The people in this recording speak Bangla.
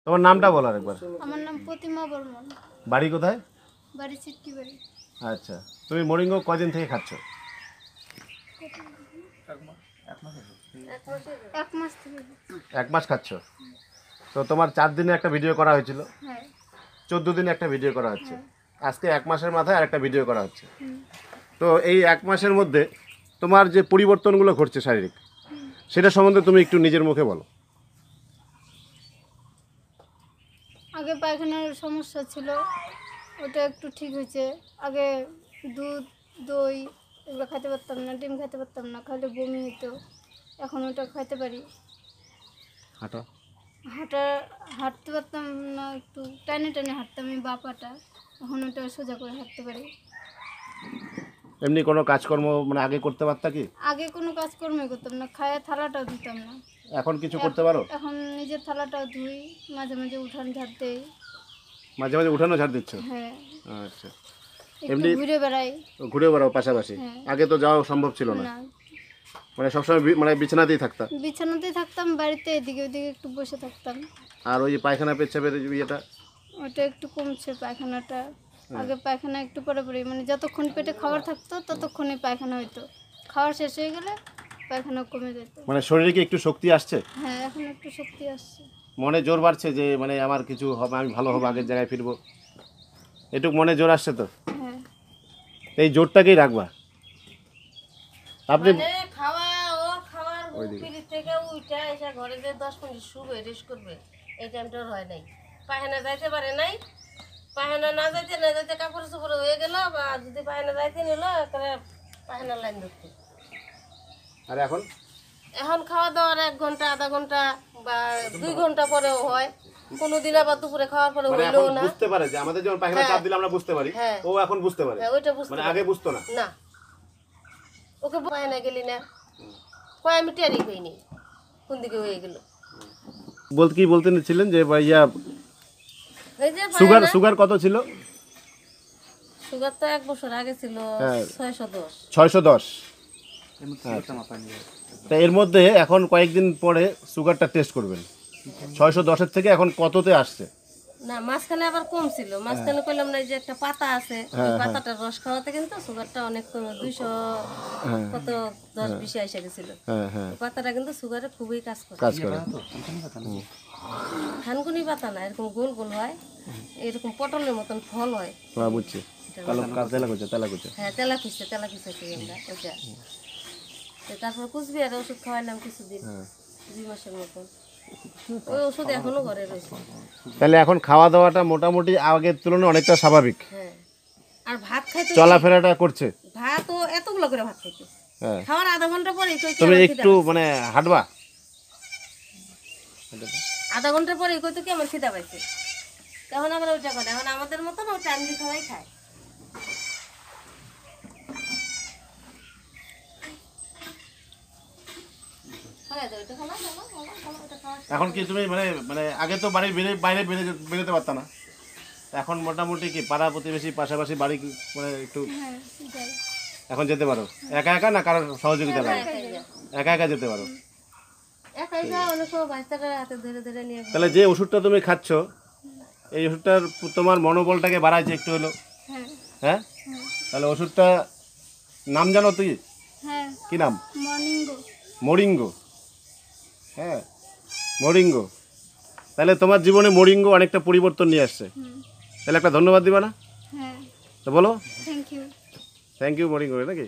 তোমার নামটা বলো আরেকবার। আমার নাম প্রতিমা বর্মন। বাড়ি কোথায়? বাড়ি চিটকি বাড়ি। আচ্ছা, তুমি মোরিঙ্গো কয়দিন থেকে খাচ্ছ? এক মাস থেকে। 1 মাস খাচ্ছ। তো তোমার 4 দিনে একটা ভিডিও করা হয়েছিল, হ্যাঁ 14 দিনে একটা ভিডিও করা হচ্ছে, আজকে 1 মাসের মাথায় আর একটা ভিডিও করা হচ্ছে। তো এই 1 মাসের মধ্যে তোমার যে পরিবর্তনগুলো ঘটছে শারীরিক, সেটা সম্বন্ধে তুমি একটু নিজের মুখে বলো। আগে পায়খানার সমস্যা ছিল, ওটা একটু ঠিক হয়েছে। আগে দুধ দই এগুলো খেতে পারতাম না, ডিম খেতে পারতাম না, খালি বমি হতো। এখন ওটা খাইতে পারি। হাঁটো। হাঁটতে পারতাম না, একটু টানে টানে হাঁটতাম আমি বাপাটা, এখন ওটা সোজা করে হাঁটতে পারি। এমনি কোনো কাজকর্ম মানে আগে করতে পারতা কি? আগে কোনো কাজকর্মই করতাম না, খায়া থালাটাও দিতাম না। এখন কিছু করতে পারো? এখন নিজের থালাটাও ধুই, মাঝে মাঝে উঠান ঝাড় দেই। মাঝে মাঝে উঠানো ঝাড় দিচ্ছ? হ্যাঁ। আচ্ছা, এমনি ঘুরে বেড়াই। ঘুরে বেড়াও পাশাপাশি? আগে তো যাওয়া সম্ভব ছিল না, মানে সবসময় মানে বিছানাতেই থাকতাম? বিছানাতেই থাকতাম, বাড়িতে এদিকে ওদিকে একটু বসে থাকতাম। আর ওই পায়খানা পেচ্ছাপের ইয়েটা? ওটা একটু কমছে পায়খানাটা। আগে পায়খানা একটু পরে পরে, মানে যতক্ষণ পেটে খাবার থাকতো ততক্ষণই পায়খানা হইতো, খাওয়ার শেষ হয়ে গেলে পায়খানা কমে যেত। মানে শরীরে কি একটু শক্তি আসছে? হ্যাঁ এখন একটু শক্তি আসছে, মনে জোর বাড়ছে যে মানে আমার কিছু হবে, আমি ভালো হবো, আগের জায়গায় ফিরবো, এটুক মনে জোর আসছে তো? হ্যাঁ। এই জোরটাকেই রাখবা। আপনি খাওয়া ও খাওয়ার পিড়ি থেকে উঠে এসে ঘরে যে 10 মিনিট শুবে রেস্ট করবে, এই টাইমটা হয় নাই। পায়খানা যাইতে পারে নাই, পায়খানা না যাইতে কাপড় চোপড় হয়ে গেল, বা যদি পায়খানা যাইতে নিল তাহলে পায়খানা লাইন ধরতে। আর এখন খাওয়া দাওয়ার 1 ঘন্টা আধা ঘন্টা বা 2 ঘন্টা পরেও হয়, কোনোদিন আবার দুপুরে খাওয়ার পরে মানে হইলো এখন না। বুঝতে পারে যে আমাদের যখন পায়খানা চাপ দিলে আমরা বুঝতে পারি, হ্যাঁ। ও এখন বুঝতে পারে। হ্যাঁ ওইটা বুঝতে মানে আগে বুঝতো না। না, ওকে পায়খানা গেলি না কয় আমি টেরি হইনি কোন দিকে হয়ে গেল। বলতে নিচ্ছিলেন যে ভাইয়া এই যে সুগার কত ছিল? সুগার তো 1 বছর আগে ছিল 610। 610। তা এর মধ্যে এখন কয়েকদিন পরে সুগারটা টেস্ট করবেন, 610-এর থেকে এখন কততে আসছে? না মাঝখানে আবার কম ছিল, মাঝখানে কইলাম না যে একটা পাতা আছে, ওই পাতাটার রস খাওয়াতে কিন্তু সুগারটা অনেক কমে 200 কত 10-20 এসে গেছিল। পাতাটা কিন্তু সুগারে খুবই কাজ করে। থানকুনি পাতা না, এরকম গোল গোল হয়, এরকম পটলের মতন ফল হয়। বুঝছি, হ্যাঁ তেলাকুচা ওইটা। তারপর কুচবিহারে ওষুধ খাওয়াইলাম কিছুদিন, 2 মাসের মতন। ওই ওষুধ এখনো ঘরে রয়েছে। তাহলে এখন খাওয়া দাওয়াটা মোটামুটি আগের তুলনায় অনেকটা স্বাভাবিক। হ্যাঁ, আর ভাত খাইতে চলাফেরাটা করছে। ভাত ও এতগুলো করে ভাত খাইতে, খাওয়ার আধা ঘন্টা পরে তুমি একটু মানে হাঁটবা, আধা ঘন্টা পরে কইতো কি আমার খিদা পাইছে, তখন আবার ওইটা করে। এখন আমাদের মতন ও টাইম দিয়ে খাওয়াই খায়। এখন কি তুমি মানে আগে তো বাড়ির বাইরে বেরোতে পারতা না, এখন মোটামুটি কি পাড়া প্রতিবেশী পাশাপাশি বাড়ি মানে একটু এখন যেতে পারো? একা একা না কারোর সহযোগিতা লাগে? একা যেতে পারো। তাহলে যে ওষুধটা তুমি খাচ্ছ, এই ওষুধটার তোমার মনোবলটাকে বাড়াইছে একটু হলো? হ্যাঁ। তাহলে ওষুধটা নাম জানো তুই? কি নাম? মোরিঙ্গো। হ্যাঁ মোরিঙ্গো। তাহলে তোমার জীবনে মোরিঙ্গো অনেকটা পরিবর্তন নিয়ে আসছে, তাহলে একটা ধন্যবাদ দিবা না? তো বলো থ্যাংক ইউ মোরিঙ্গো, নাকি?